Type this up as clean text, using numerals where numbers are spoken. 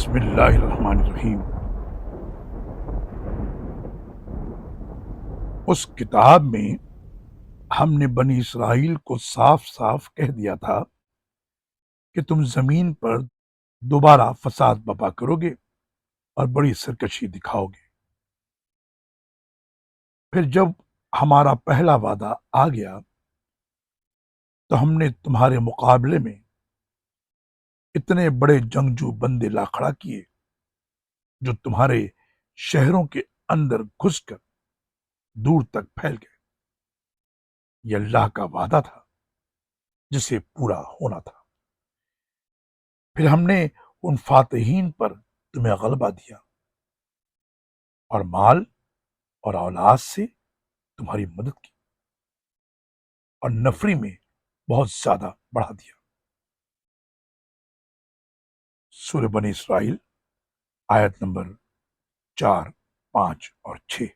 بسم اللہ الرحمن الرحیم۔ اس کتاب میں ہم نے بنی اسرائیل کو صاف صاف کہہ دیا تھا کہ تم زمین پر دوبارہ فساد برپا کرو گے اور بڑی سرکشی دکھاؤ گے۔ پھر جب ہمارا پہلا وعدہ آ گیا تو ہم نے تمہارے مقابلے میں اتنے بڑے جنگجو بندے لا کھڑا کیے جو تمہارے شہروں کے اندر گھس کر دور تک پھیل گئے۔ یہ اللہ کا وعدہ تھا جسے پورا ہونا تھا۔ پھر ہم نے ان فاتحین پر تمہیں غلبہ دیا اور مال اور اولاد سے تمہاری مدد کی اور نفری میں بہت زیادہ بڑھا دیا۔ سورہ بنی اسرائیل آیت نمبر 4، 5 اور 6۔